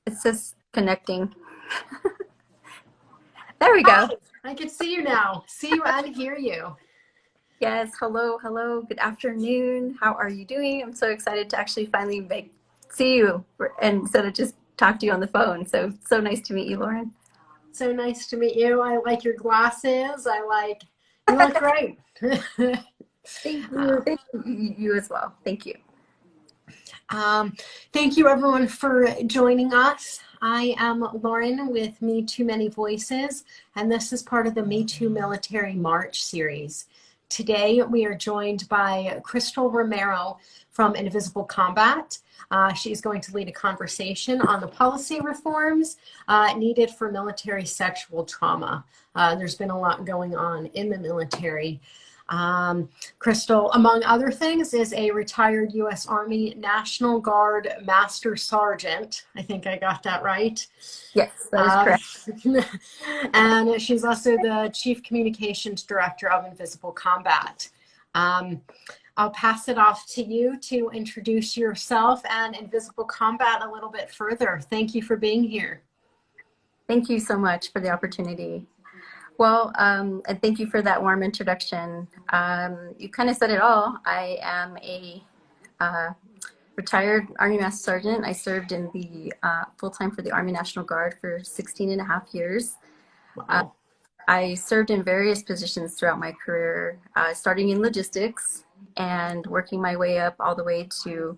It's just connecting. There we Hi, go. I can see you now. See you and hear you. Yes, hello, hello. Good afternoon. How are you doing? I'm so excited to actually finally see you and instead of just talk to you on the phone. So nice to meet you, Lauren. So nice to meet you. I like your glasses. You look great. Thank you. Um, Thank you as well. Thank you. um, Thank you everyone for joining us. I am Lauren with Me Too Many Voices, and this is part of the Me Too Military March series. Today we are joined by Crystal Romero from Invisible Combat. She's going to lead a conversation on the policy reforms needed for military sexual trauma. There's been a lot going on in the military. Crystal, among other things, is a retired U.S. Army National Guard Master Sergeant. I think I got that right. Yes, that is Um, correct. and she's also the Chief Communications Director of Invisible Combat. Um, I'll pass it off to you to introduce yourself and Invisible Combat a little bit further. Thank you for being here. Thank you so much for the opportunity. Well, and thank you for that warm introduction. You kind of said it all. I am a uh, retired Army Master Sergeant. I served in the full-time for the Army National Guard for 16 and a half years. Uh, Wow. I served in various positions throughout my career, starting in logistics and working my way up all the way to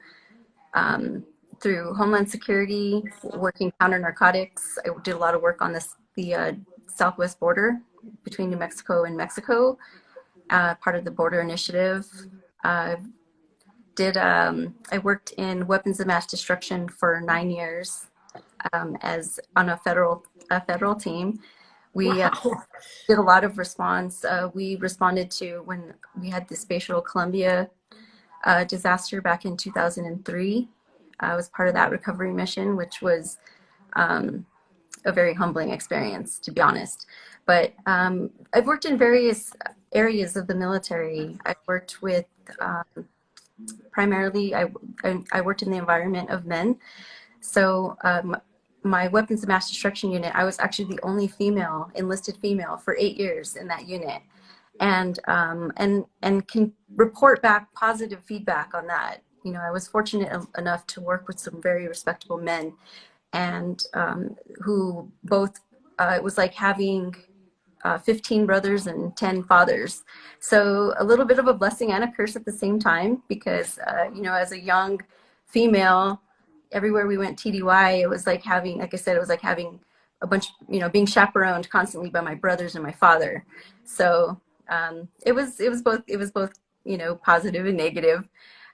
um, through Homeland Security, working counter narcotics. I did a lot of work on the southwest border between New Mexico and Mexico, part of the border initiative. Uh, I worked in weapons of mass destruction for 9 years as on a federal team. We Wow. did a lot of response. We responded to when we had the Spatial Columbia disaster back in 2003. I was part of that recovery mission, which was um, a very humbling experience, to be honest. But I've worked in various areas of the military. I've worked with um, primarily, I worked in the environment of men. So my weapons of mass destruction unit, I was actually the only female, enlisted female for 8 years in that unit. And can report back positive feedback on that. You know, I was fortunate enough to work with some very respectable men, and who both it was like having 15 brothers and 10 fathers. So a little bit of a blessing and a curse at the same time, because you know, as a young female, everywhere we went TDY, it was like having, like I said, it was like having a bunch, you know, being chaperoned constantly by my brothers and my father. So it was both, you know, positive and negative,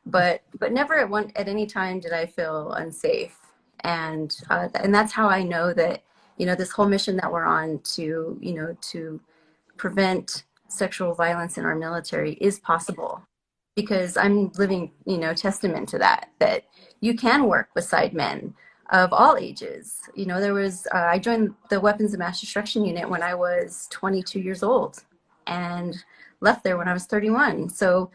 but never at any time did I feel unsafe. And that's how I know that, you know, this whole mission that we're on to, you know, to prevent sexual violence in our military is possible, because I'm living, you know, testament to that you can work beside men of all ages. You know, I joined the weapons of mass destruction unit when I was 22 years old and left there when I was 31. So,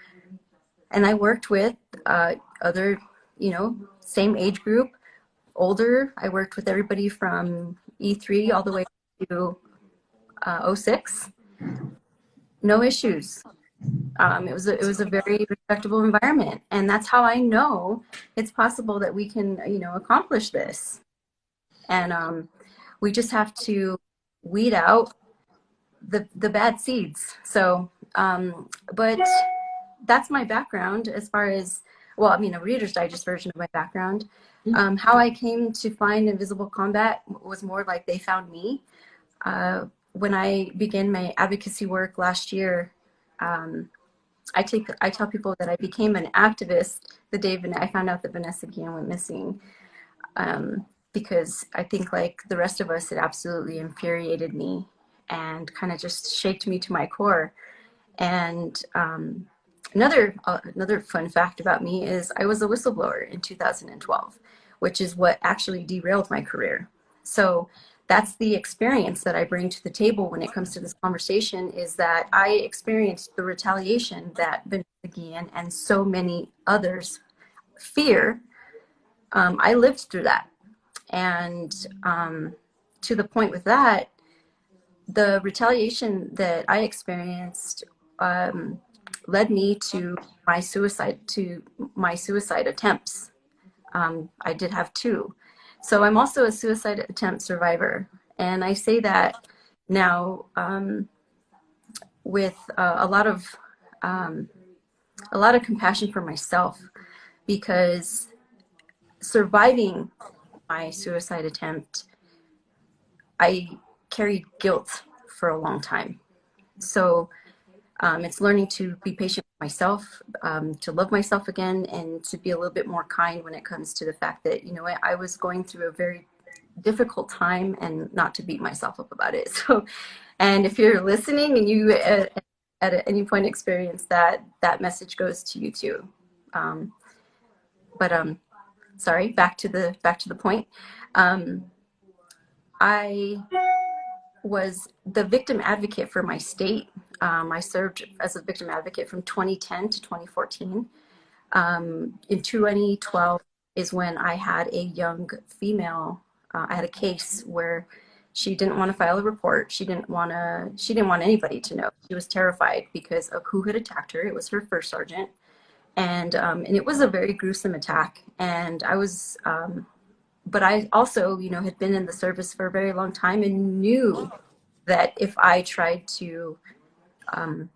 and I worked with other, you know, same age group, older. I worked with everybody from E3 all the way to '06. No issues. It was a very respectable environment, and that's how I know it's possible that we can, you know, accomplish this. And we just have to weed out the bad seeds. So, but that's my background as far as, well, I mean, a Reader's Digest version of my background. How I came to find Invisible Combat was more like they found me. When I began my advocacy work last year, um, I tell people that I became an activist the day I found out that Vanessa Guillen went missing, because I think, like the rest of us, it absolutely infuriated me and kind of just shaked me to my core. And another fun fact about me is I was a whistleblower in 2012, which is what actually derailed my career. So that's the experience that I bring to the table when it comes to this conversation, is that I experienced the retaliation that Vanessa Guillen and so many others fear. I lived through that. And to the point with that, the retaliation that I experienced um, led me to my suicide attempts. I did have two. So I'm also a suicide attempt survivor. And I say that now with um, a lot of compassion for myself, because surviving my suicide attempt, I carried guilt for a long time. So it's learning to be patient with myself, to love myself again, and to be a little bit more kind when it comes to the fact that, you know, I was going through a very difficult time, and not to beat myself up about it. So, and if you're listening and you at any point experience that, that message goes to you too. Um, but sorry, back to the point. Um, I was the victim advocate for my state. I served as a victim advocate from 2010 to 2014. In 2012 is when I had a young female. I had a case where she didn't want to file a report. She didn't want anybody to know. She was terrified because of who had attacked her. It was her first sergeant, and it was a very gruesome attack. And I was, but I also, you know, had been in the service for a very long time and knew that if I tried to, um,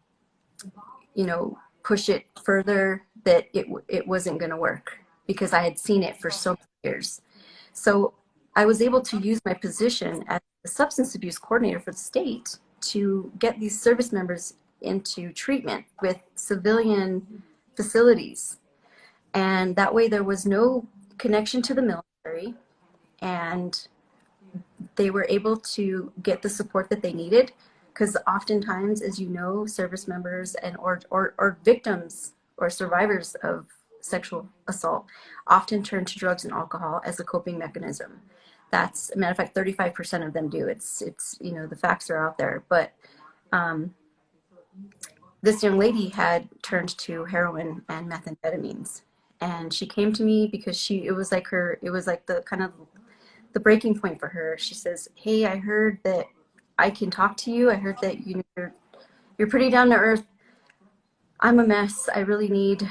you know, push it further, that it wasn't going to work, because I had seen it for so many years. So I was able to use my position as the substance abuse coordinator for the state to get these service members into treatment with civilian facilities. And that way there was no connection to the military, and they were able to get the support that they needed, because oftentimes, as you know, service members and or victims or survivors of sexual assault often turn to drugs and alcohol as a coping mechanism. That's a matter of fact, 35% of them do. It's you know, the facts are out there. But um, this young lady had turned to heroin and methamphetamines, and she came to me because it was like the kind of the breaking point for her. She says, "Hey, I heard that I can talk to you. I heard that you're pretty down to earth. I'm a mess. I really need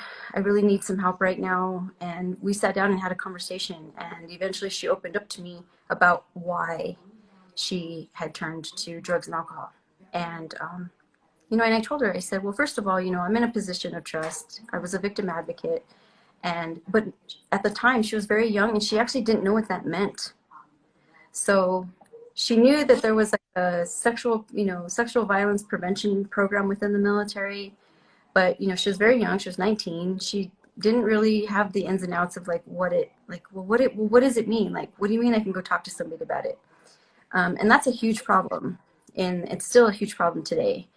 some help right now." And we sat down and had a conversation. And eventually, she opened up to me about why she had turned to drugs and alcohol. And you know, and I told her, I said, "Well, first of all, you know, I'm in a position of trust. I was a victim advocate, and but at the time, she was very young, and she actually didn't know what that meant." So she knew that there was like a sexual, you know, sexual violence prevention program within the military, but you know, she was very young. She was 19. She didn't really have the ins and outs of like well, what does it mean? Like, what do you mean I can go talk to somebody about it? And that's a huge problem, and it's still a huge problem today.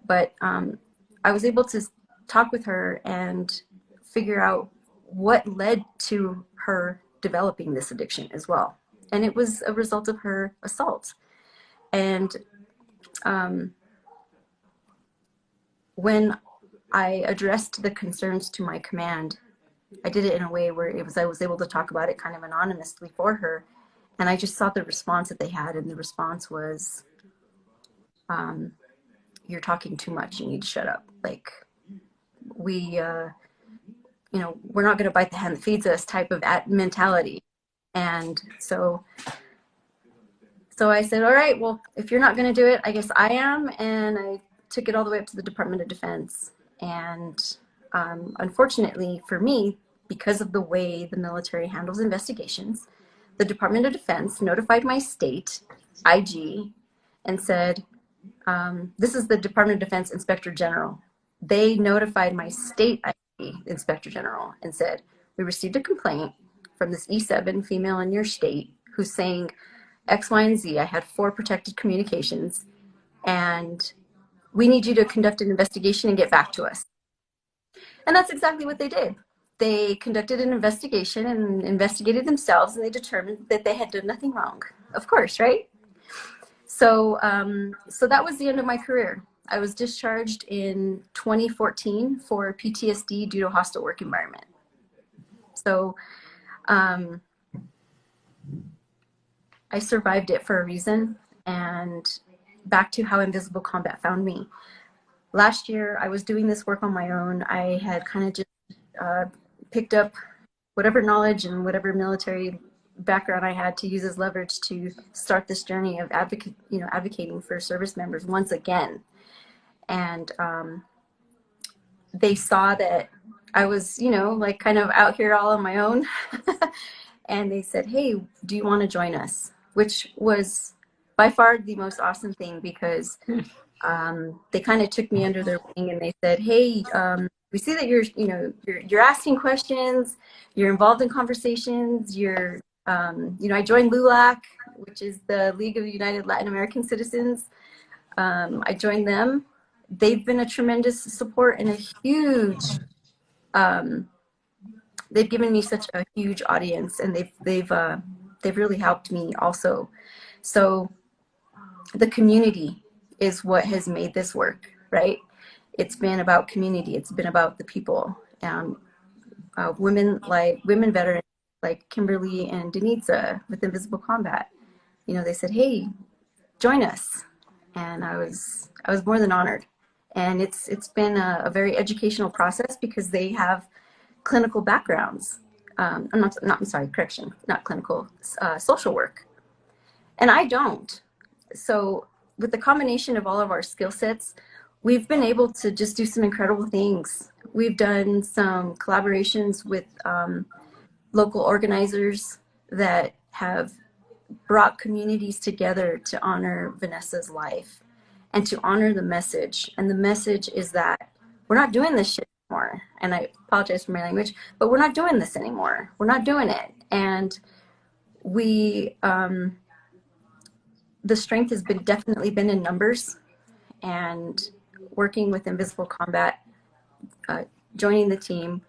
But I was able to talk with her and figure out what led to her developing this addiction as well. And it was a result of her assault. And um, when I addressed the concerns to my command, I did it in a way where I was able to talk about it kind of anonymously for her. And I just saw the response that they had, and the response was, um, "You're talking too much. You need to shut up. Like, we, you know, we're not going to bite the hand that feeds us" type of mentality. And so I said, "All right, well, if you're not going to do it, I guess I am." And I took it all the way up to the Department of Defense. And unfortunately for me, because of the way the military handles investigations, the Department of Defense notified my state IG and said, this is the Department of Defense Inspector General. They notified my state IG Inspector General and said, "We received a complaint from this E7 female in your state who's saying X, Y, and Z. I had 4 protected communications, and we need you to conduct an investigation and get back to us." And that's exactly what they did. They conducted an investigation and investigated themselves, and they determined that they had done nothing wrong. Of course, right? So, so that was the end of my career. I was discharged in 2014 for PTSD due to hostile work environment. So, um, I survived it for a reason. And back to how Invisible Combat found me. Last year, I was doing this work on my own. I had kind of just uh, picked up whatever knowledge and whatever military background I had to use as leverage to start this journey of advocating for service members once again. And they saw that I was, like kind of out here all on my own. And they said, "Hey, do you want to join us?" Which was by far the most awesome thing, because they kind of took me under their wing, and they said, "Hey, we see that you're asking questions, you're involved in conversations, I joined LULAC, which is the League of United Latin American Citizens. I joined them. They've been a tremendous support and a huge. They've given me such a huge audience, and they've really helped me also. So the community is what has made this work, right? It's been about community. It's been about the people. Women veterans like Kimberly and Denitza with Invisible Combat. They said, "Hey, join us," and I was more than honored. And it's been a very educational process, because they have clinical backgrounds. I'm sorry, correction, not clinical, social work, and I don't. So with the combination of all of our skill sets, we've been able to just do some incredible things. We've done some collaborations with local organizers that have brought communities together to honor Vanessa's life and to honor the message. And the message is that we're not doing this shit anymore. And I apologize for my language, but we're not doing this anymore. We're not doing it. And we, the strength has definitely been in numbers, and working with Invisible Combat, joining the team,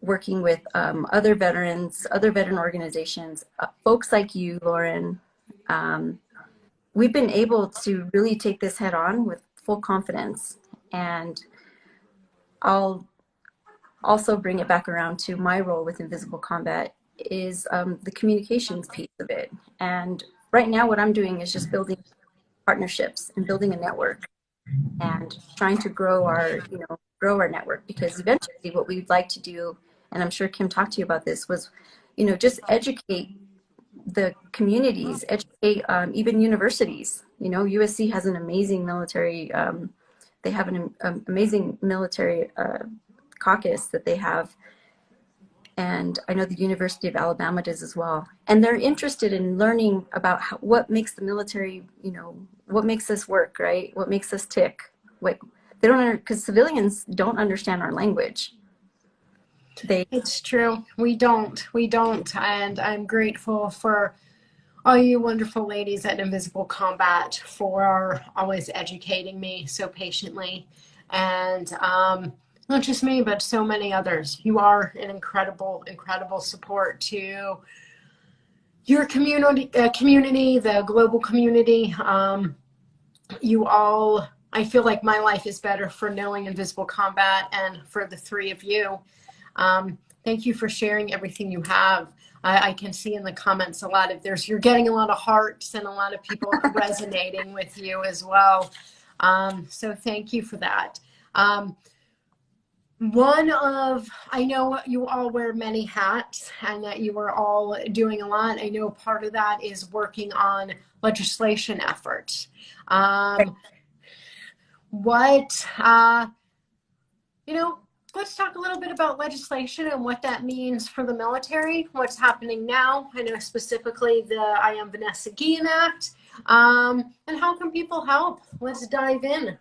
working with other veterans, other veteran organizations, folks like you, Lauren. We've been able to really take this head on with full confidence. And I'll also bring it back around to my role with Invisible Combat is the communications piece of it. And right now what I'm doing is just building partnerships and building a network and trying to grow our network, because eventually what we'd like to do, and I'm sure Kim talked to you about this, was just educate the communities, educate even universities. USC has an amazing military, they have an amazing military caucus that they have, and I know the University of Alabama does as well. And they're interested in learning about what makes the military, what makes us work, right? What makes us tick? What they don't, because civilians don't understand our language. It's true. We don't. And I'm grateful for all you wonderful ladies at Invisible Combat for always educating me so patiently. And not just me, but so many others. You are an incredible, incredible support to your community, the global community. You all, I feel like my life is better for knowing Invisible Combat and for the three of you. Thank you for sharing everything you have. I can see in the comments you're getting a lot of hearts and a lot of people resonating with you as well. So thank you for that. I know you all wear many hats and that you are all doing a lot. I know part of that is working on legislation efforts. Let's talk a little bit about legislation and what that means for the military, what's happening now. I know specifically the I Am Vanessa Guillen Act, and how can people help? Let's dive in.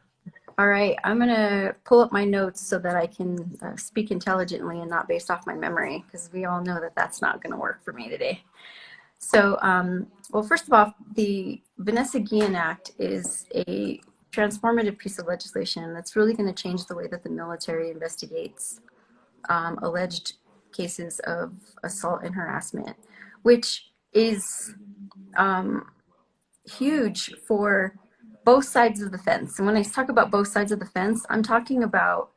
All right, I'm going to pull up my notes so that I can speak intelligently and not based off my memory, because we all know that that's not going to work for me today. So, well, first of all, the Vanessa Guillen Act is a transformative piece of legislation that's really going to change the way that the military investigates alleged cases of assault and harassment, which is huge for both sides of the fence. And when I talk about both sides of the fence, I'm talking about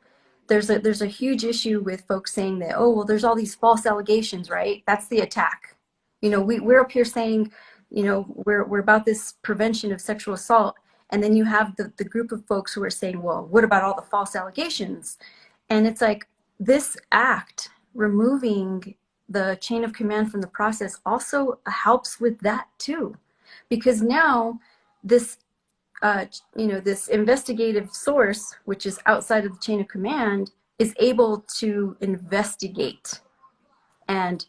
there's a huge issue with folks saying that, oh, well, there's all these false allegations, right? That's the attack. we're up here saying, we're about this prevention of sexual assault. And then you have the group of folks who are saying, well, what about all the false allegations? And it's like, this act, removing the chain of command from the process, also helps with that too. Because now this, this investigative source, which is outside of the chain of command, is able to investigate, and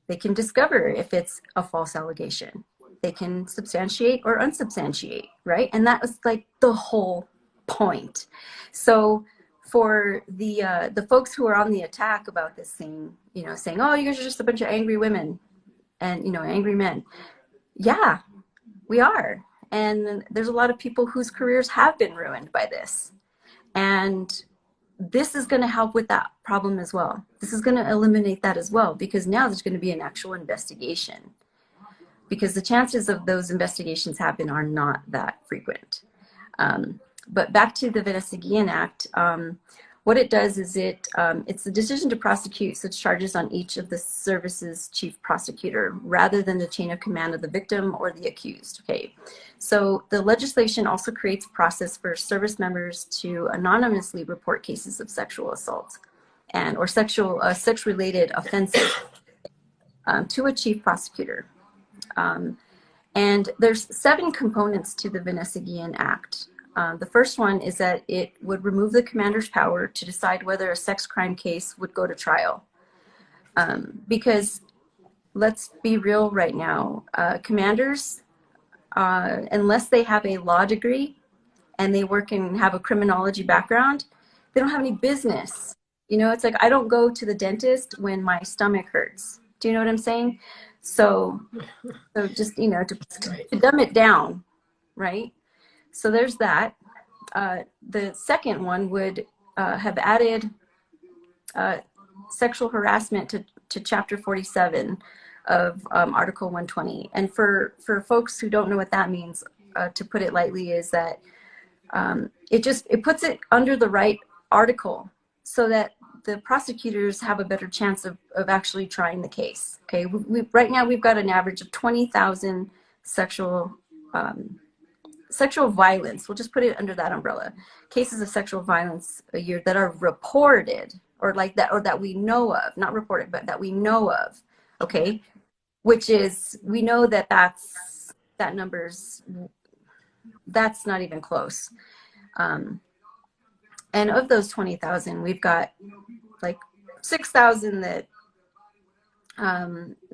they can discover if it's a false allegation. They can substantiate or unsubstantiate, right? And that was like the whole point. So for the folks who are on the attack about this thing, saying, "Oh, you guys are just a bunch of angry women and angry men," yeah, we are. And there's a lot of people whose careers have been ruined by this. And this is going to help with that problem as well. This is going to eliminate that as well, because now there's going to be an actual investigation, because the chances of those investigations happen are not that frequent. But back to the Vanessa-Guillen Act, what it does is it's the decision to prosecute such charges on each of the service's chief prosecutor, rather than the chain of command of the victim or the accused. Okay, so the legislation also creates a process for service members to anonymously report cases of sexual assault or sex-related offenses to a chief prosecutor. And there's 7 components to the Vanessa-Guillen Act. The first one is that it would remove the commander's power to decide whether a sex crime case would go to trial. Because let's be real right now, commanders, unless they have a law degree and they work and have a criminology background, they don't have any business. It's like, I don't go to the dentist when my stomach hurts. Do you know what I'm saying? So just, to dumb it down, right? So there's that. The second one would have added sexual harassment to Chapter 47 of Article 120. And for folks who don't know what that means, to put it lightly, is that it puts it under the right article so that the prosecutors have a better chance of actually trying the case. Okay, right now we've got an average of 20,000 sexual violence, we'll just put it under that umbrella, cases of sexual violence a year that are reported, or that we know of, not reported, but that we know of. Okay, which is, we know that number's, that's not even close. And of those 20,000, we've got like 6,000 that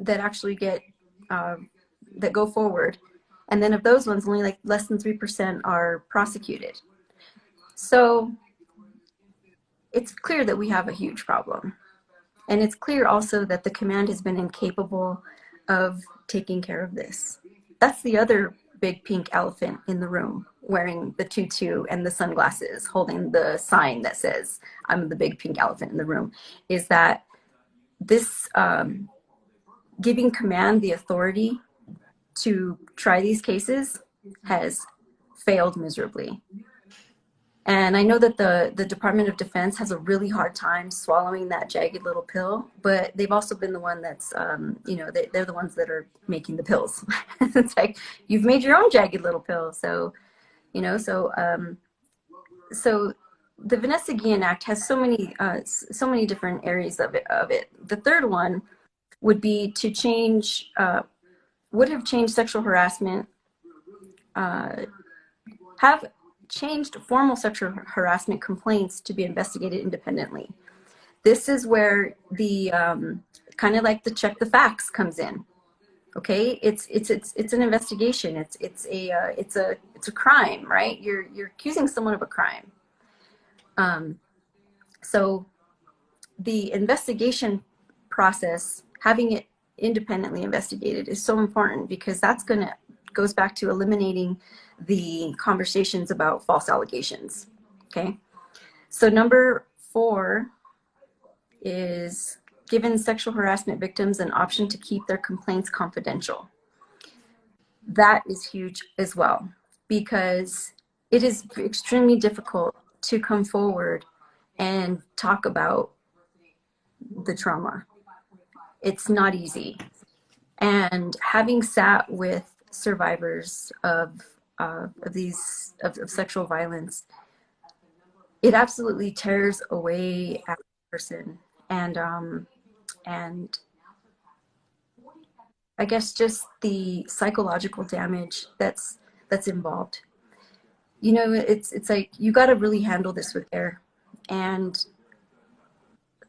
actually get that go forward. And then of those ones, only like less than 3% are prosecuted. So it's clear that we have a huge problem. And it's clear also that the command has been incapable of taking care of this. That's the other big pink elephant in the room, wearing the tutu and the sunglasses, holding the sign that says, "I'm the big pink elephant in the room," is that this giving command the authority to try these cases has failed miserably. And I know that the Department of Defense has a really hard time swallowing that jagged little pill, but they've also been the one that's, they're the ones that are making the pills. It's like, you've made your own jagged little pill. So, so the Vanessa-Guillen Act has so many different areas of it. The third one would be to change, would have changed sexual harassment, have changed formal sexual harassment complaints to be investigated independently. This is where the kind of like the check the facts comes in. Okay, it's an investigation. It's a crime, right? You're accusing someone of a crime. So the investigation process, having it independently investigated, is so important, because that's goes back to eliminating the conversations about false allegations. Okay, so number 4 is given sexual harassment victims an option to keep their complaints confidential. That is huge as well, because it is extremely difficult to come forward and talk about the trauma. It's not easy. And having sat with survivors of sexual violence, it absolutely tears away at a person, and I guess just the psychological damage that's involved. You know, it's like you got to really handle this with care, and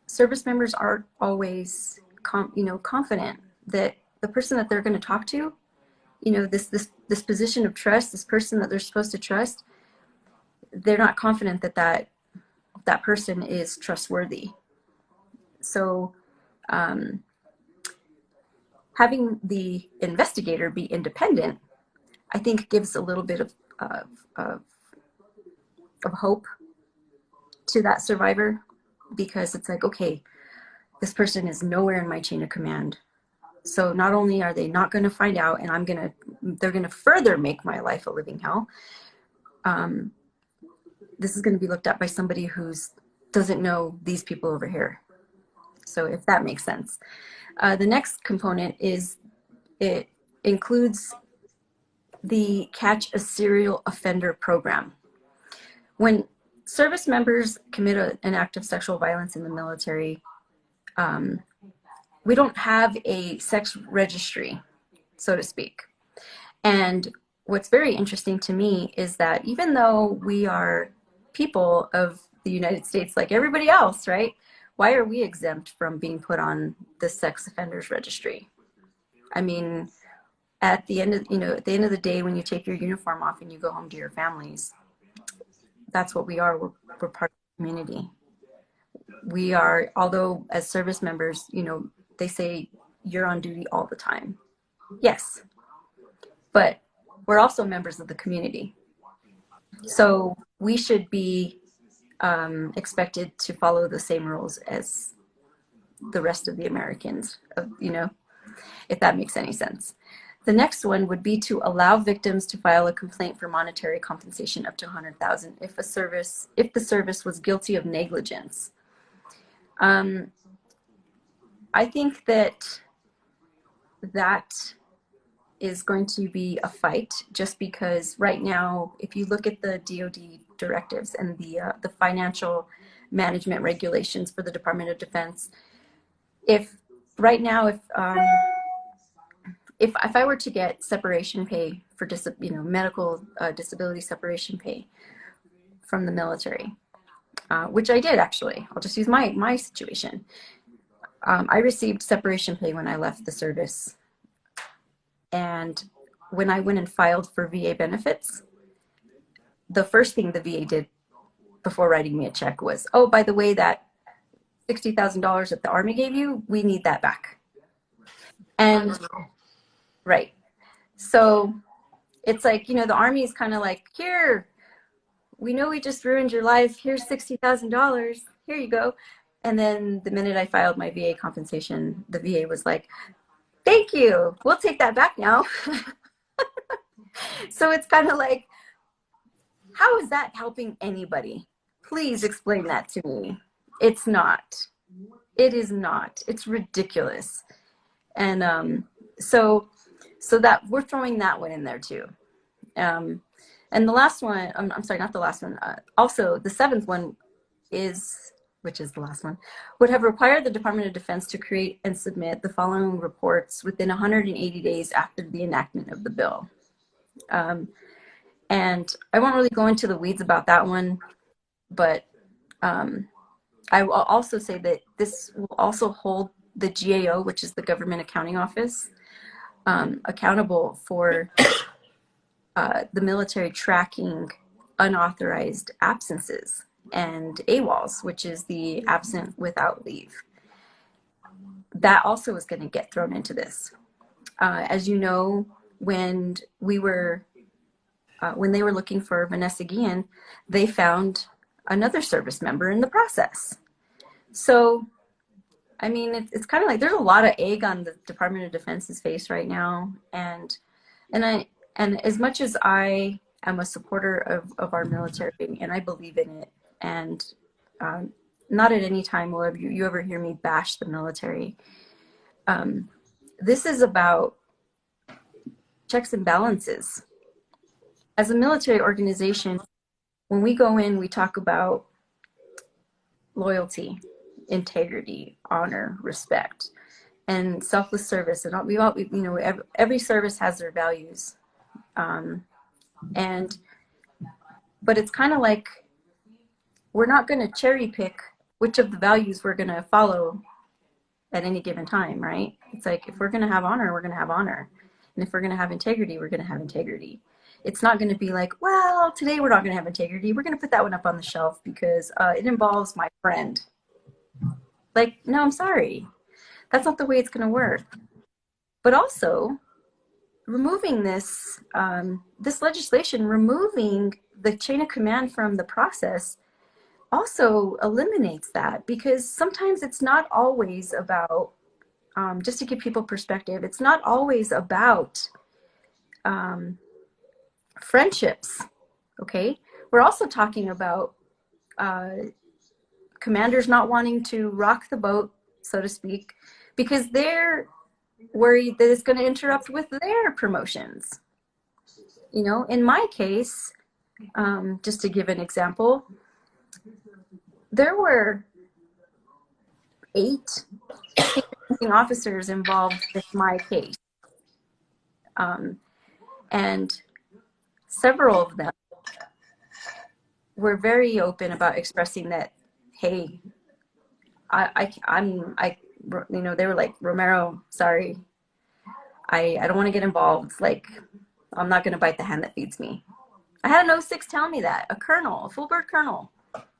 service members aren't always confident that the person that they're going to talk to, this position of trust, this person that they're supposed to trust, they're not confident that that person is trustworthy. So having the investigator be independent, I think, gives a little bit of, of hope to that survivor, because it's like, okay, this person is nowhere in my chain of command. So not only are they not going to find out, and they're going to further make my life a living hell. This is going to be looked at by somebody who doesn't know these people over here. So if that makes sense. The next component is it includes the Catch a Serial Offender program. When service members commit an act of sexual violence in the military, we don't have a sex registry, so to speak. And what's very interesting to me is that even though we are people of the United States like everybody else, right? Why are we exempt from being put on the sex offenders registry? I mean, at the end of the day, when you take your uniform off and you go home to your families, that's what we are. We're part of the community. We are, although as service members, they say you're on duty all the time. Yes, but we're also members of the community. So we should be expected to follow the same rules as the rest of the Americans, if that makes any sense. The next one would be to allow victims to file a complaint for monetary compensation up to $100,000 if the service was guilty of negligence. I think that is going to be a fight, just because right now, if you look at the DoD directives and the financial management regulations for the Department of Defense, if right now, if I were to get separation pay for medical disability separation pay from the military, which I did actually, I'll just use my situation. I received separation pay when I left the service. And when I went and filed for VA benefits, the first thing the VA did before writing me a check was, oh, by the way, that $60,000 that the Army gave you, we need that back. And right. So it's like, the Army is kind of like, here, we know we just ruined your life. Here's $60,000. Here you go. And then the minute I filed my VA compensation, the VA was like, thank you. We'll take that back now. So it's kind of like, how is that helping anybody? Please explain that to me. It's not. It is not. It's ridiculous. And so that we're throwing that one in there too. And the last one, I'm sorry, not the last one. Also, the seventh one which is the last one, would have required the Department of Defense to create and submit the following reports within 180 days after the enactment of the bill. And I won't really go into the weeds about that one, but I will also say that this will also hold the GAO, which is the Government Accounting Office, accountable for the military tracking unauthorized absences and AWOLs, which is the absent without leave. That also is going to get thrown into this. As you know, when they were looking for Vanessa Guillen, they found another service member in the process. So, I mean, it's kind of like there's a lot of egg on the Department of Defense's face right now, and as much as I am a supporter of our military and I believe in it, and not at any time will you ever hear me bash the military. this is about checks and balances. As a military organization, when we go in, we talk about loyalty, integrity, honor, respect, and selfless service. And every service has their values. Um, and but it's kind of like we're not going to cherry pick which of the values we're going to follow at any given time, right? It's like if we're going to have honor, we're going to have honor. And if we're going to have integrity, we're going to have integrity. It's not going to be like, well, today we're not going to have integrity. We're going to put that one up on the shelf because it involves my friend. Like, no, I'm sorry. That's not the way it's going to work. But also, removing this legislation, removing the chain of command from the process also eliminates that, because sometimes it's not always about, just to give people perspective, it's not always about friendships, okay? We're also talking about commanders not wanting to rock the boat, so to speak, because they're worried that it's going to interrupt with their promotions. You know, in my case, just to give an example, there were 8 officers involved with my case. And several of them were very open about expressing that, hey, they were like, Romero, sorry, I don't want to get involved. Like, I'm not going to bite the hand that feeds me. I had an 06 tell me that, a colonel, a full bird colonel,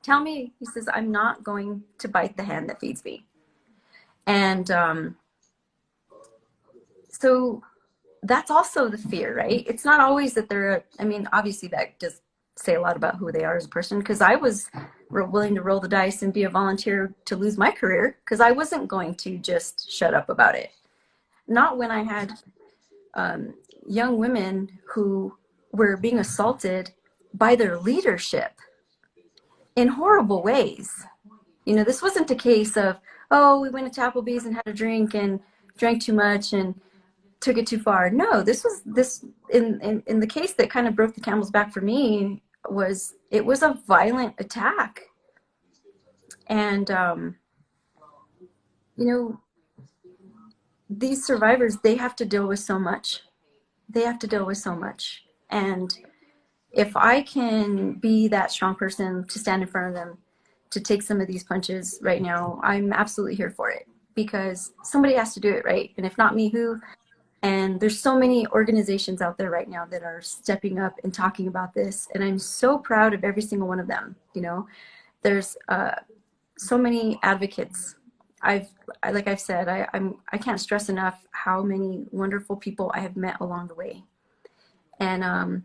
tell me, he says, I'm not going to bite the hand that feeds me. And so that's also the fear, right? It's not always that obviously that does say a lot about who they are as a person, because I was willing to roll the dice and be a volunteer to lose my career because I wasn't going to just shut up about it. Not when I had young women who were being assaulted by their leadership in horrible ways. You know, this wasn't a case of, oh, we went to Applebee's and had a drink and drank too much and took it too far. No, this in the case that kind of broke the camel's back for me was a violent attack. And these survivors, they have to deal with so much. And if I can be that strong person to stand in front of them, to take some of these punches right now, I'm absolutely here for it, because somebody has to do it, right? And if not me, who? And there's so many organizations out there right now that are stepping up and talking about this. And I'm so proud of every single one of them. You know, there's so many advocates. Like I've said, I can't stress enough how many wonderful people I have met along the way. And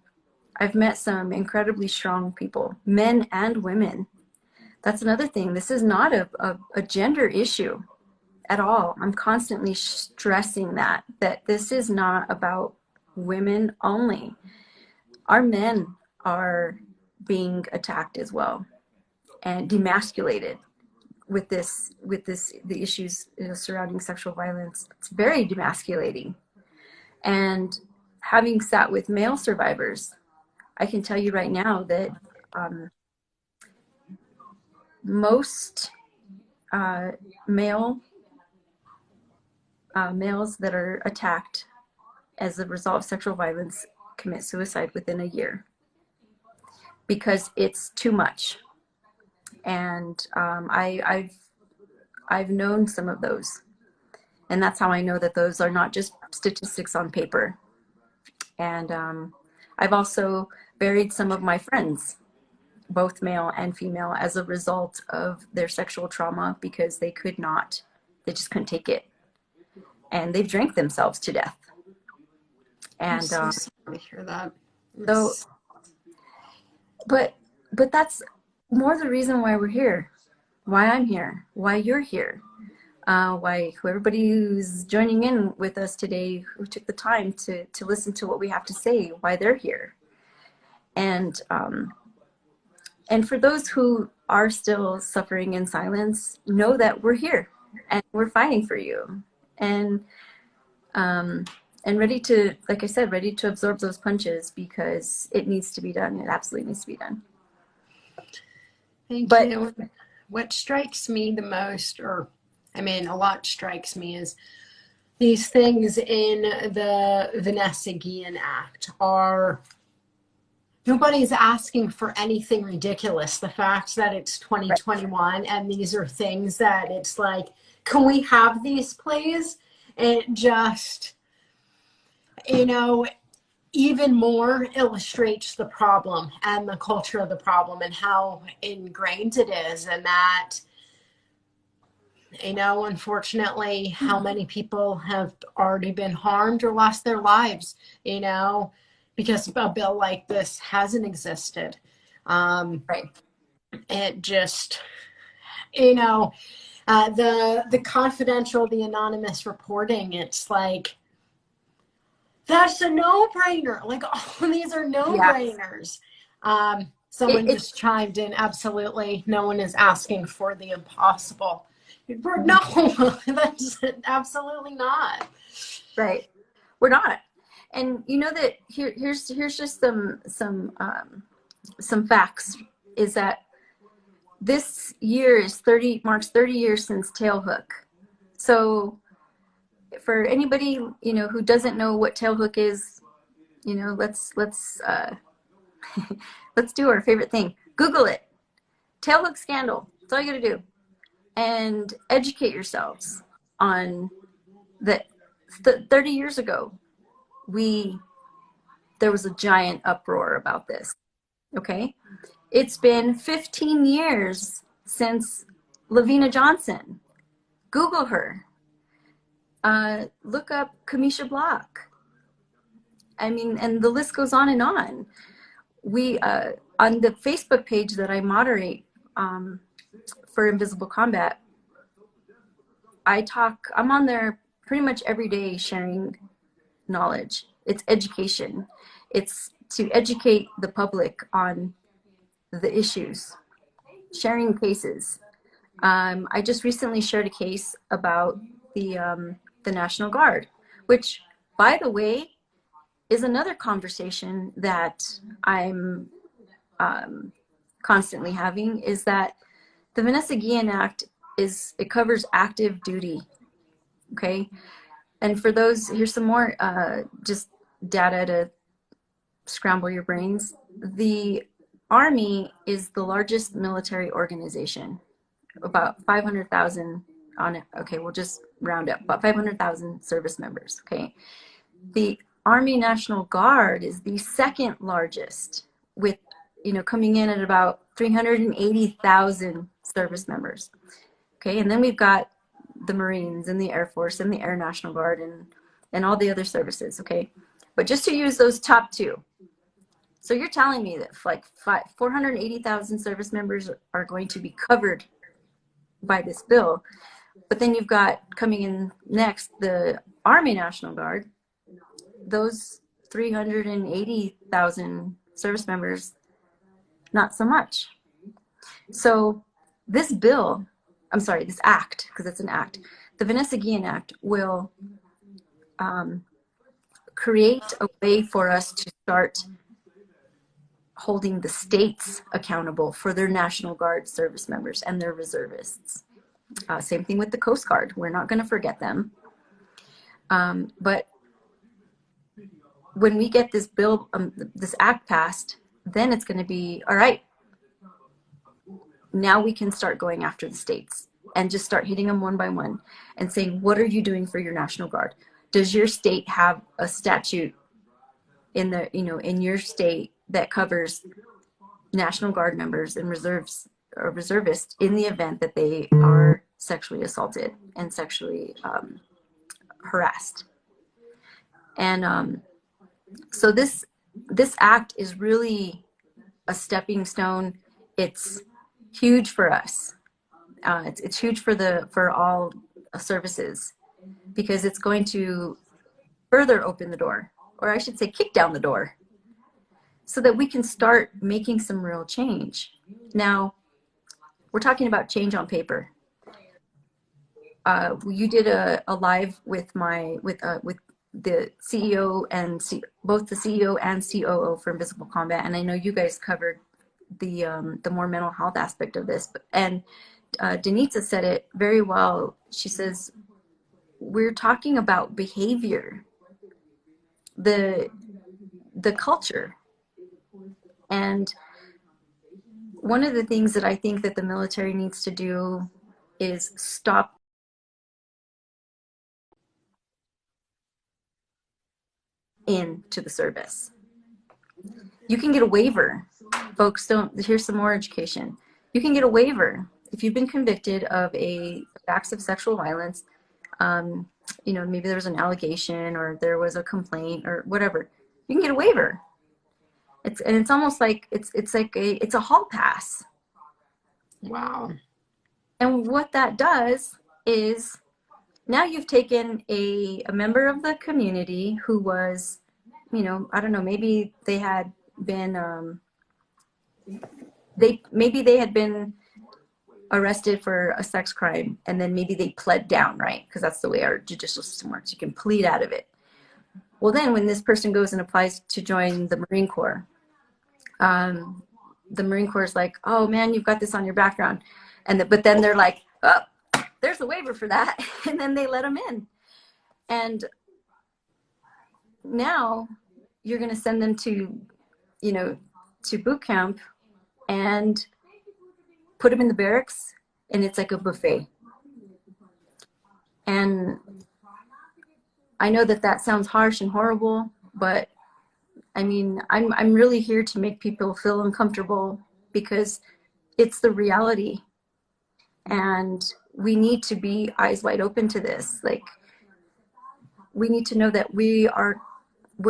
I've met some incredibly strong people, men and women. That's another thing. This is not a gender issue at all. I'm constantly stressing that this is not about women only. Our men are being attacked as well and demasculated with the issues surrounding sexual violence. It's very demasculating. And having sat with male survivors, I can tell you right now that most males that are attacked as a result of sexual violence commit suicide within a year, because it's too much. And I've known some of those, and that's how I know that those are not just statistics on paper. And I've also buried some of my friends, both male and female, as a result of their sexual trauma, because they just couldn't take it. And they've drank themselves to death. And I'm so sorry to hear that. So, but that's more the reason why we're here, why I'm here, why you're here, why everybody who's joining in with us today, who took the time to listen to what we have to say, why they're here. And for those who are still suffering in silence, know that we're here and we're fighting for you. And um, and ready to, like I said, ready to absorb those punches because it needs to be done. It absolutely needs to be done. Thank But you. What strikes me the most, or I mean, a lot strikes me, is these things in the Vanessa Guillen Act are, nobody's asking for anything ridiculous. The fact that it's right, 2021 and these are things that it's like, can we have these, please? It just, you know, even more illustrates the problem and the culture of the problem and how ingrained it is. And that, unfortunately, how many people have already been harmed or lost their lives, because a bill like this hasn't existed. Um, right. it just, you know, the confidential, the anonymous reporting, it's like, that's a no-brainer. Like, all these are Yeah. no-brainers. It, Someone it's just chimed in, absolutely, no one is asking for the impossible. No, that's absolutely not. right. We're not. And you know that here's just some facts is that this year is 30 marks 30 years since Tailhook. So for anybody, who doesn't know what Tailhook is, let's let's do our favorite thing. Google it. Tailhook scandal. That's all you got to do. And educate yourselves on that 30 years ago we there was a giant uproar about this. Okay, it's been 15 years since Lavina Johnson. Google her. Look up Kamisha Block. I mean, and the list goes on and on. We on the Facebook page that I moderate, for Invisible Combat, I'm on there pretty much every day sharing knowledge. It's education. It's to educate the public on the issues, sharing cases. I just recently shared a case about the National Guard, which, by the way, is another conversation that I'm constantly having. Is that the Vanessa Guillen Act it covers active duty. Okay, and for those, here's some more just data to scramble your brains. The Army is the largest military organization, about 500,000 on it. Okay, we'll just round up, about 500,000 service members. Okay, the Army National Guard is the second largest, with coming in at about 380,000 service members. Okay, and then we've got the Marines and the Air Force and the Air National Guard and all the other services. Okay, but just to use those top two. So you're telling me that like 480,000 service members are going to be covered by this bill, but then you've got coming in next the Army National Guard, those 380,000 service members, not so much. So this bill, I'm sorry, this act, because it's an act, the Vanessa Guillen Act will create a way for us to start holding the states accountable for their National Guard service members and their reservists. Same thing with the Coast Guard. We're not going to forget them. But when we get this bill, this act passed, then it's going to be, all right, now we can start going after the states and just start hitting them one by one and saying, what are you doing for your National Guard? Does your state have a statute in your state that covers National Guard members and reservists in the event that they are sexually assaulted and sexually harassed? And so this act is really a stepping stone. It's huge for us. It's huge for all services, because it's going to further open the door, or I should say kick down the door, so that we can start making some real change. Now, we're talking about change on paper. you did a live with the CEO and both the CEO and COO for Invisible Combat, and I know you guys covered the more mental health aspect of this. And Denitza said it very well. She says we're talking about behavior, the culture, and one of the things that I think that the military needs to do is stop into the service. You can get a waiver. Folks, don't, here's some more education. You can get a waiver if you've been convicted of acts of sexual violence. You know, maybe there was an allegation or there was a complaint or whatever. You can get a waiver. It's almost like it's a hall pass. Wow. And what that does is now you've taken a member of the community who was, you know, I don't know, maybe they had been maybe they had been arrested for a sex crime, and then maybe they pled down, right? Because that's the way our judicial system works. You can plead out of it. Well, then when this person goes and applies to join the Marine Corps, the Marine Corps is like, oh man, you've got this on your background. But then they're like, oh, there's a waiver for that. And then they let them in. And now you're going to send them to, you know, to boot camp and put them in the barracks, and it's like a buffet. And I know that that sounds harsh and horrible, but I mean, I'm really here to make people feel uncomfortable because it's the reality. And we need to be eyes wide open to this. Like, we need to know that we're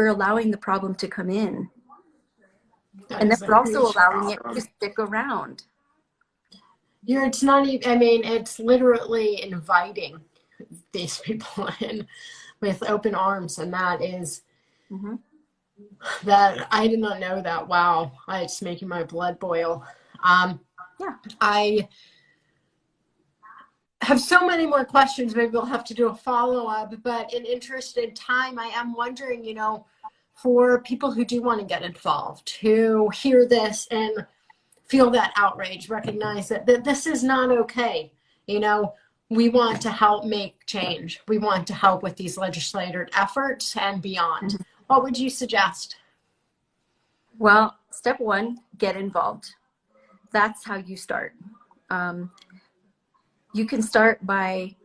allowing the problem to come in. And then we're also allowing it to stick around. It's not even, I mean, it's literally inviting these people in with open arms. And that is, that I did not know that. Wow. It's making my blood boil. Yeah. I have so many more questions. Maybe we'll have to do a follow-up, but in interest in time, I am wondering, you know, for people who do want to get involved, who hear this and feel that outrage, recognize that this is not okay. You know, we want to help make change. We want to help with these legislative efforts and beyond. What would you suggest? Well, step one, get involved. That's how you start. You can start by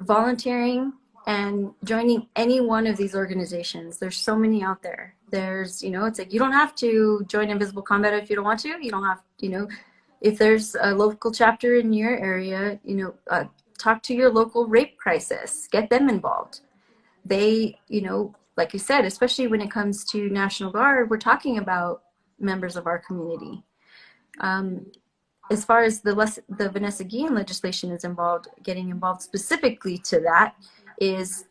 volunteering and joining any one of these organizations. There's so many out there. There's, you know, it's like you don't have to join Invisible Combat if you don't want to. You don't have, you know, if there's a local chapter in your area, you know, talk to your local rape crisis. Get them involved. They, you know, like you said, especially when it comes to National Guard, we're talking about members of our community. As far as the Vanessa Guillen legislation is involved, getting involved specifically to that is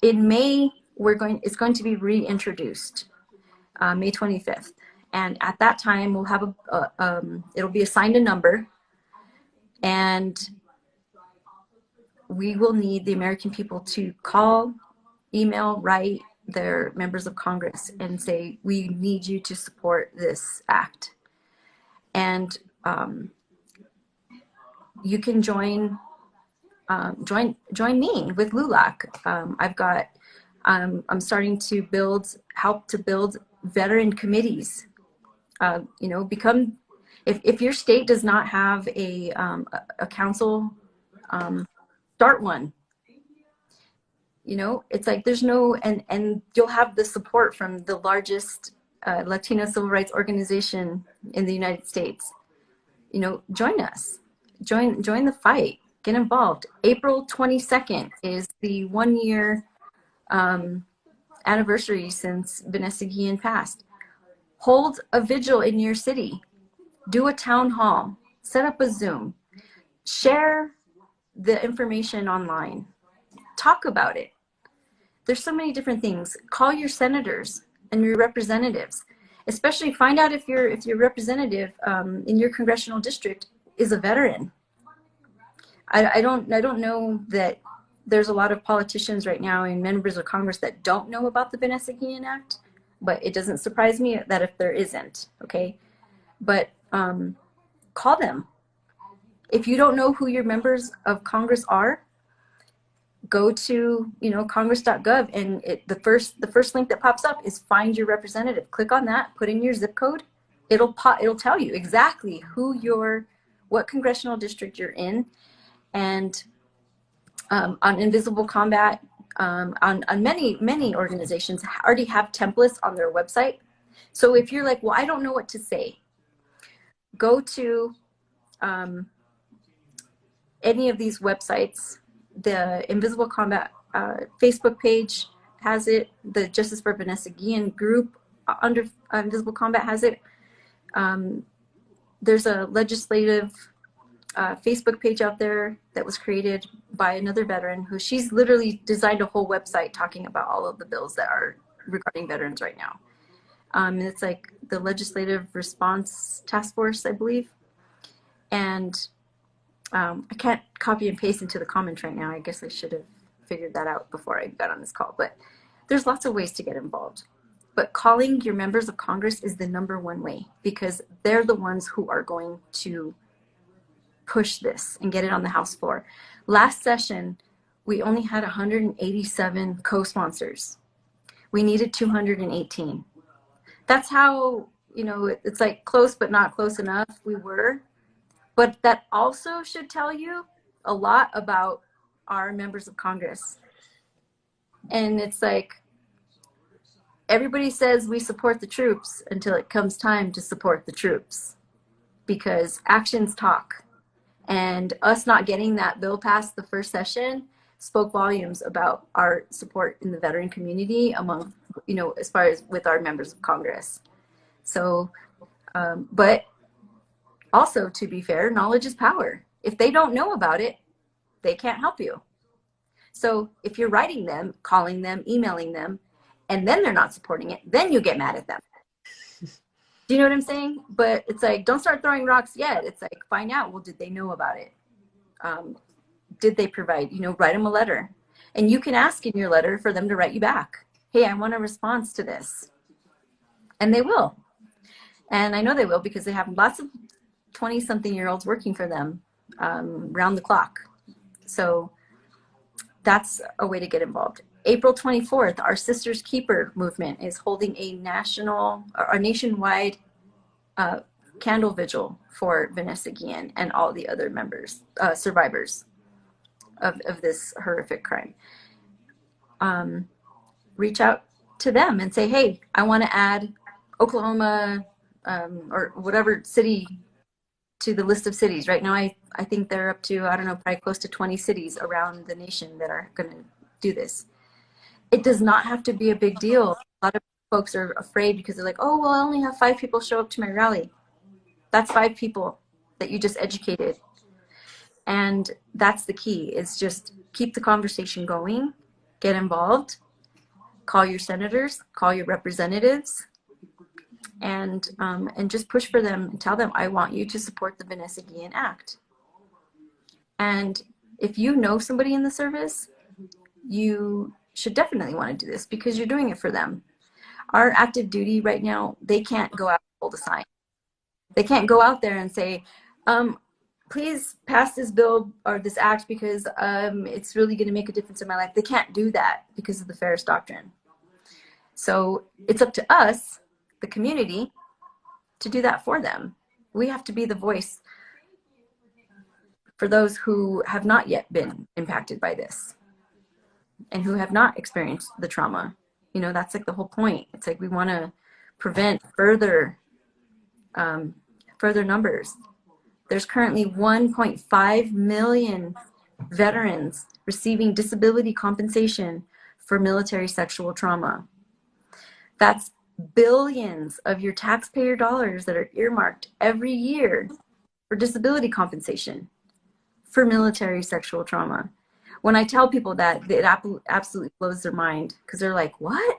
in May, it's going to be reintroduced, May 25th. And at that time, we'll have it'll be assigned a number, and we will need the American people to call, email, write their members of Congress and say, we need you to support this act. And you can join me with LULAC. I'm starting to help to build veteran committees. You know, if your state does not have a council, start one. You know, it's like there's no, and you'll have the support from the largest Latino civil rights organization in the United States. You know, join us, join the fight, get involved. April 22nd is the 1 year anniversary since Vanessa Guillen passed. Hold a vigil in your city, do a town hall, set up a Zoom, share the information online, talk about it. There's so many different things. Call your senators and your representatives, especially find out if your representative in your congressional district is a veteran. I don't know that there's a lot of politicians right now and members of Congress that don't know about the Vanessa Guillen Act, but it doesn't surprise me that if there isn't, okay? But call them. If you don't know who your members of Congress are, go to congress.gov, and the first link that pops up is find your representative. Click on that, put in your zip code. It'll tell you exactly what congressional district you're in. And on Invisible Combat, on many organizations already have templates on their website. So if you're like, well, I don't know what to say, go to any of these websites. The Invisible Combat Facebook page has it. The Justice for Vanessa Guillen group under Invisible Combat has it. There's a legislative Facebook page out there that was created by another veteran who she's literally designed a whole website talking about all of the bills that are regarding veterans right now. And it's like the Legislative Response Task Force, I believe. And I can't copy and paste into the comments right now. I guess I should have figured that out before I got on this call. But there's lots of ways to get involved. But calling your members of Congress is the number one way, because they're the ones who are going to push this and get it on the House floor. Last session, we only had 187 co-sponsors. We needed 218. That's how, it's like close but not close enough we were. But that also should tell you a lot about our members of Congress. And it's like, everybody says we support the troops until it comes time to support the troops, because actions talk. And us not getting that bill passed the first session spoke volumes about our support in the veteran community among, as far as with our members of Congress. So, but also, to be fair, knowledge is power. If they don't know about it, they can't help you. So if you're writing them, calling them, emailing them, and then they're not supporting it, then you get mad at them. Do you know what I'm saying? But it's like, don't start throwing rocks yet. It's like, find out, well, did they know about it? Did they provide, write them a letter. And you can ask in your letter for them to write you back. Hey, I want a response to this. And they will. And I know they will, because they have lots of 20-something-year-olds working for them round the clock. So that's a way to get involved. April 24th, our Sisters Keeper movement is holding a nationwide candle vigil for Vanessa Guillen and all the other members, survivors of this horrific crime. Reach out to them and say, hey, I want to add Oklahoma or whatever city to the list of cities. Right now, I think they're up to, I don't know, probably close to 20 cities around the nation that are going to do this. It does not have to be a big deal. A lot of folks are afraid because they're like, oh, well, I only have 5 people show up to my rally. That's 5 people that you just educated. And that's the key, is just keep the conversation going, get involved, call your senators, call your representatives, and just push for them and tell them, I want you to support the Vanessa Guillen Act. And if you know somebody in the service, you should definitely want to do this, because you're doing it for them. Our active duty right now, they can't go out and hold a sign. They can't go out there and say, please pass this bill or this act because it's really going to make a difference in my life. They can't do that because of the Ferris Doctrine. So it's up to us, the community, to do that for them. We have to be the voice for those who have not yet been impacted by this and who have not experienced the trauma. That's like the whole point. It's like we want to prevent further numbers. There's currently 1.5 million veterans receiving disability compensation for military sexual trauma. That's billions of your taxpayer dollars that are earmarked every year for disability compensation for military sexual trauma. When I tell people that, it absolutely blows their mind, because they're like, what?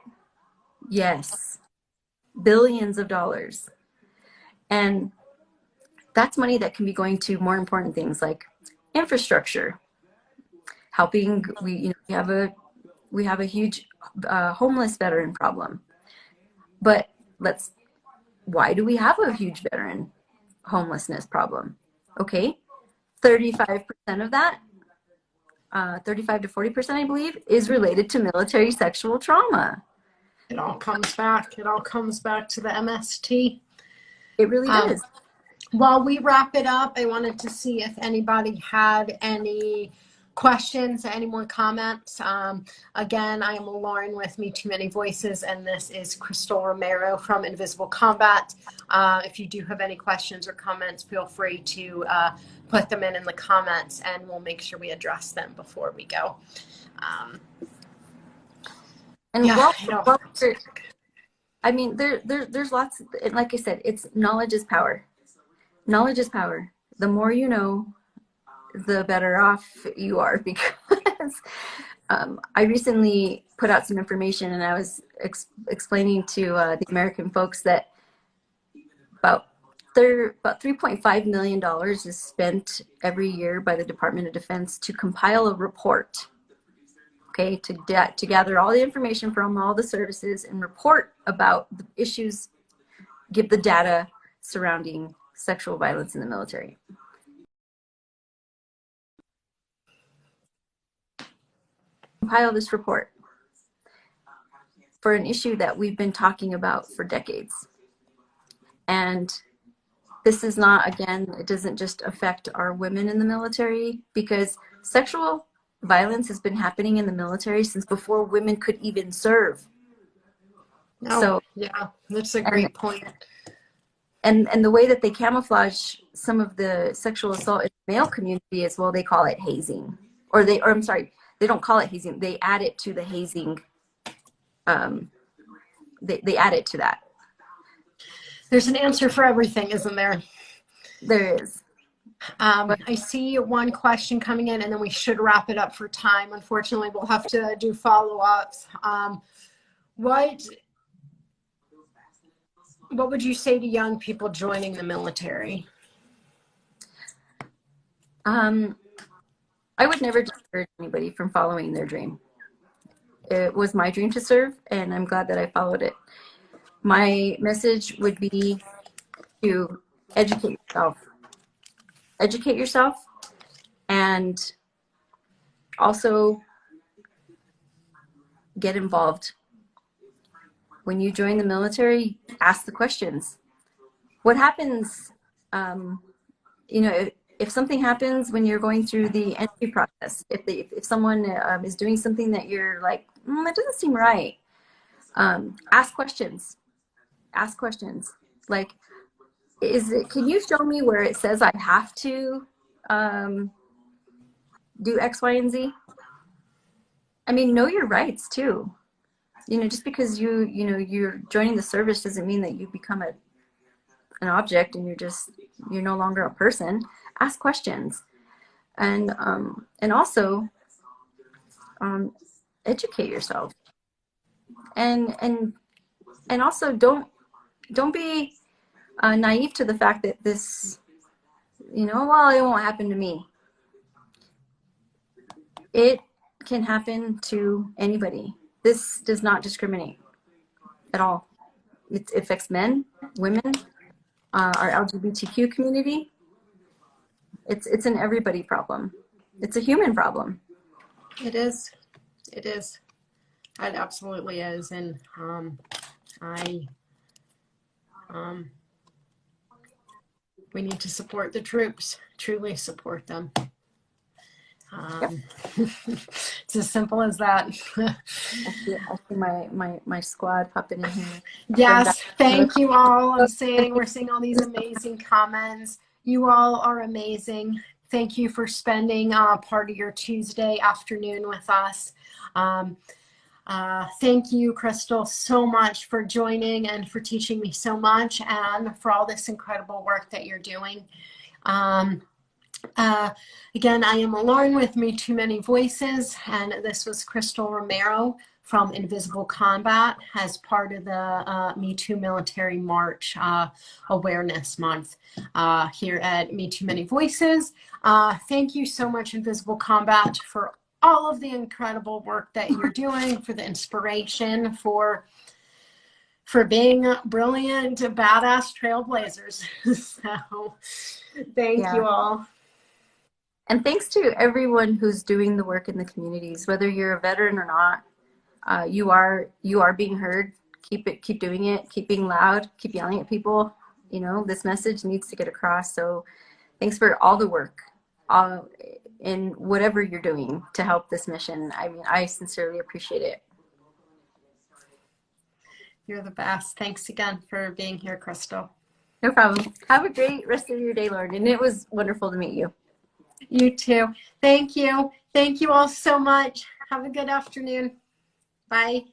Yes, billions of dollars. And that's money that can be going to more important things like Infrastructure, helping, we have a huge homeless veteran problem. But why do we have a huge veteran homelessness problem? Okay, 35% of that, 35 to 40%, I believe, is related to military sexual trauma. It all comes back. It all comes back to the MST. It really does. While we wrap it up, I wanted to see if anybody had any questions, any more comments. Again, I am Lauren with Me Too Many Voices, and this is Crystal Romero from Invisible Combat. If you do have any questions or comments, feel free to put them in the comments, and we'll make sure we address them before we go. And yeah, I mean, there's lots, like I said, it's knowledge is power. Knowledge is power. The more you know, the better off you are, because I recently put out some information, and I was explaining to the American folks that about $3.5 million is spent every year by the Department of Defense to compile a report, okay, to gather all the information from all the services and report about the issues, give the data surrounding sexual violence in the military. Compile this report for an issue that we've been talking about for decades. And this is not, again, it doesn't just affect our women in the military, because sexual violence has been happening in the military since before women could even serve. Oh, so yeah, that's a great point. And the way that they camouflage some of the sexual assault in the male community is, well, they call it hazing, or I'm sorry, they don't call it hazing. They add it to the hazing. They add it to that. There's an answer for everything, isn't there? There is. I see one question coming in, and then we should wrap it up for time. Unfortunately, we'll have to do follow-ups. What would you say to young people joining the military? I would never discourage anybody from following their dream. It was my dream to serve, and I'm glad that I followed it. My message would be to educate yourself. Educate yourself, and also get involved. When you join the military, ask the questions. What happens, if something happens when you're going through the entry process, if someone is doing something that you're like, that doesn't seem right, ask questions. Ask questions. Like, can you show me where it says I have to do X, Y, and Z? I mean, know your rights too. Just because you're joining the service doesn't mean that you become an object and you're no longer a person. Ask questions, and also educate yourself, and also don't be naive to the fact that this, well, it won't happen to me. It can happen to anybody. This does not discriminate at all. It affects men, women, our LGBTQ community. It's an everybody problem. It's a human problem. It is. It is. It absolutely is. And we need to support the troops, truly support them. Yep. It's as simple as that. I see my squad popping in here. Yes, thank you all. We're seeing all these amazing comments. You all are amazing. Thank you for spending part of your Tuesday afternoon with us. Thank you, Crystal, so much for joining and for teaching me so much, and for all this incredible work that you're doing. Again, I am Lauren with Me Too Many Voices, and this was Crystal Romero from Invisible Combat as part of the Me Too Military March Awareness Month here at Me Too Many Voices. Thank you so much, Invisible Combat, for all of the incredible work that you're doing, for the inspiration, for being brilliant, badass trailblazers. So thank Yeah. you all. And thanks to everyone who's doing the work in the communities, whether you're a veteran or not, you are being heard. Keep doing it. Keep being loud. Keep yelling at people. You know, this message needs to get across. So thanks for all the work, all in whatever you're doing to help this mission. I mean, I sincerely appreciate it. You're the best. Thanks again for being here, Crystal. No problem. Have a great rest of your day, Lauren. And it was wonderful to meet you. You too. Thank you. Thank you all so much. Have a good afternoon. Bye.